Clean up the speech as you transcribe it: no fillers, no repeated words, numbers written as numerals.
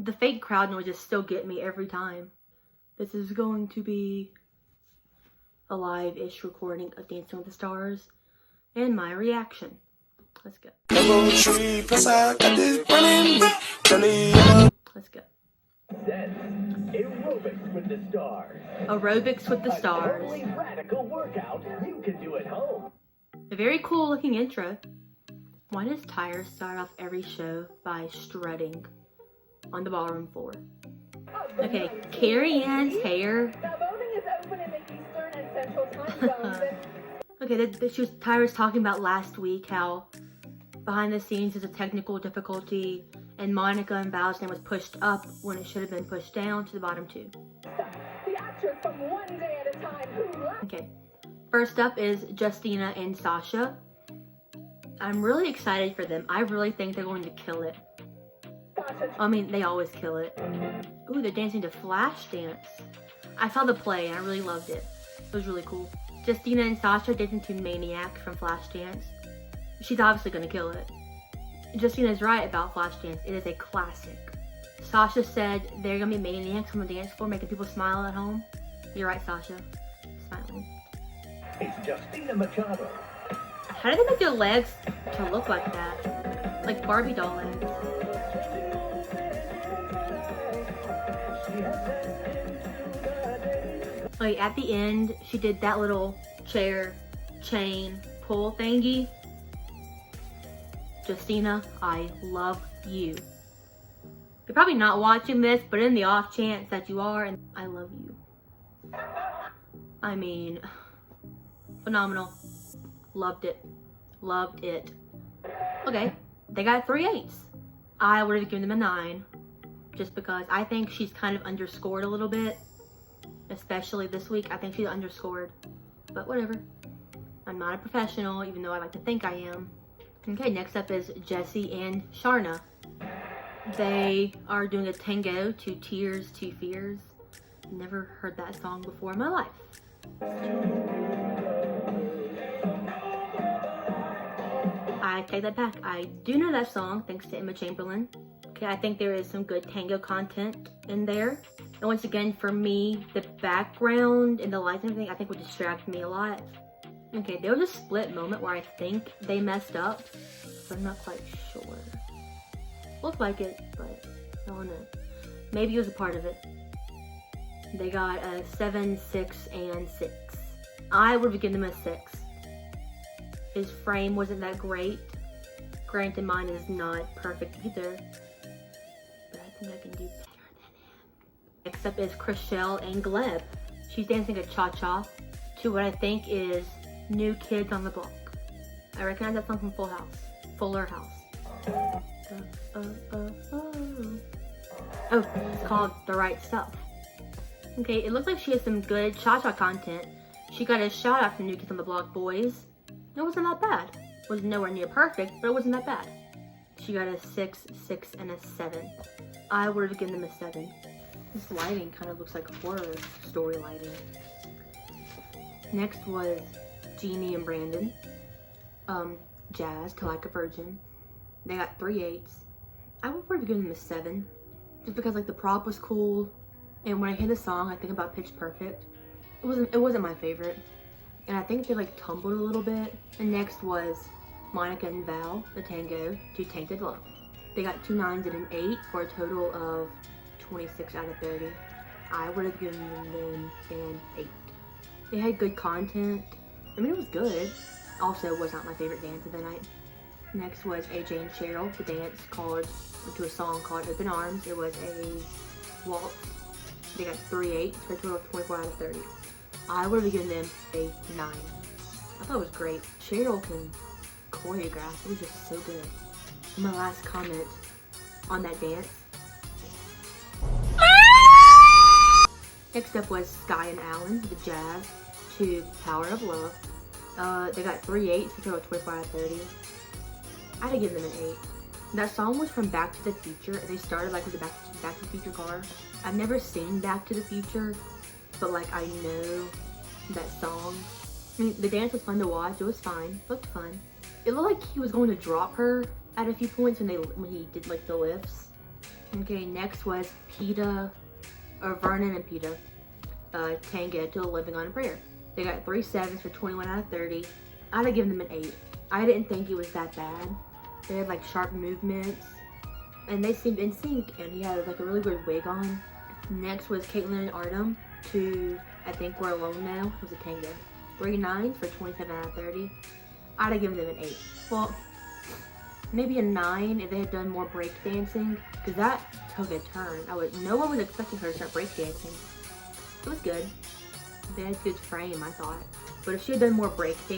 The fake crowd noises still get me every time. This is going to be a live-ish recording of Dancing with the Stars and my reaction. Let's go. Let's go. Aerobics with the Stars. Aerobics with the Stars. A totally radical workout you can do at home. A very cool looking intro. Why does Tyra start off every show by strutting on the ballroom floor? Okay, Carrie Ann's hair. Now voting is open in the Eastern and Central time zones. Okay, Tyra's talking about last week how behind the scenes there's a technical difficulty and Monica and Val's name was pushed up when it should have been pushed down to the bottom two. The actress from One Day at a Time who... Okay, first up is Justina and Sasha. I'm really excited for them. I really think they're going to kill it. I mean, they always kill it. Ooh, they're dancing to Flashdance. I saw the play and I really loved it. It was really cool. Justina and Sasha dancing to Maniac from Flashdance. She's obviously gonna kill it. Justina's right about Flashdance. It is a classic. Sasha said they're gonna be maniacs on the dance floor, making people smile at home. You're right, Sasha. Smiling. It's Justina Machado. How did they make their legs to look like that? Like Barbie doll legs. Like at the end, she did that little chair chain pull thingy. Justina, I love you. You're probably not watching this, but in the off chance that you are, and I love you. I mean, phenomenal. Loved it. Loved it. Okay, they got 3 8s. I would have given them a 9. Just because I think she's kind of underscored a little bit. Especially this week, I think she's underscored. But whatever. I'm not a professional, even though I like to think I am. Okay, next up is Jessie and Sharna. They are doing a tango to Tears to Fears. Never heard that song before in my life. I take that back. I do know that song, thanks to Emma Chamberlain. Okay, I think there is some good tango content in there. And once again, for me, the background and the lights and everything, I think would distract me a lot. Okay, there was a split moment where I think they messed up, but I'm not quite sure. Looked like it, but I don't know. Maybe it was a part of it. They got a 7, 6, and 6. I would have given them a 6. His frame wasn't that great. Granted, mine is not perfect either, but I think I can do better than him. Next up is Chriselle and Gleb. She's dancing a cha-cha to what I think is New Kids on the Block. I recognize that song from Fuller House. Oh, it's called The Right Stuff. Okay, it looks like she has some good cha-cha content. She got a shout out from New Kids on the Block boys. It wasn't that bad. It was nowhere near perfect, but it wasn't that bad. She got a 6, 6, and a 7. I would have given them a 7. This lighting kind of looks like horror story lighting. Next was Jeannie and Brandon. Jazz to Like a Virgin. They got 3 8s. I would have given them a 7. Just because like the prop was cool. And when I hear the song, I think about Pitch Perfect. It wasn't my favorite. And I think they like tumbled a little bit. And next was Monica and Val, the tango, to Tainted Love. They got 2 9s and an 8 for a total of 26 out of 30. I would have given them an 8. They had good content. I mean, it was good. Also, was not my favorite dance of the night. Next was AJ and Cheryl, the dance to a song called Open Arms. It was a waltz. They got 3 8s for a total of 24 out of 30. I would have given them a 9. I thought it was great. Cheryl can choreograph. It was just so good. And my last comment on that dance. Next up was Sky and Alan, the jazz, to Power of Love. They got 3 8s for a total of 24 out of 30. I had to give them an 8. That song was from Back to the Future. They started like with the Back to the Future car. I've never seen Back to the Future, but like I know that song. I mean, the dance was fun to watch. It was fine. It looked fun. It looked like he was going to drop her at a few points when he did like the lifts. Okay, next was Vernon and Peta. Tanga to Living on a Prayer. They got 3 sevens for 21 out of 30. I'd have given them an 8. I didn't think it was that bad. They had like sharp movements, and they seemed in sync, and he had like a really weird wig on. Next was Caitlin and Artem to I Think We're Alone Now. It was a Tanga. 3 9s for 27 out of 30. I'd have given them an 8. Well, maybe a 9 if they had done more break dancing, because that took a turn. No one was expecting her to start break dancing. It was good. They had good frame, I thought. But if she had done more break dancing,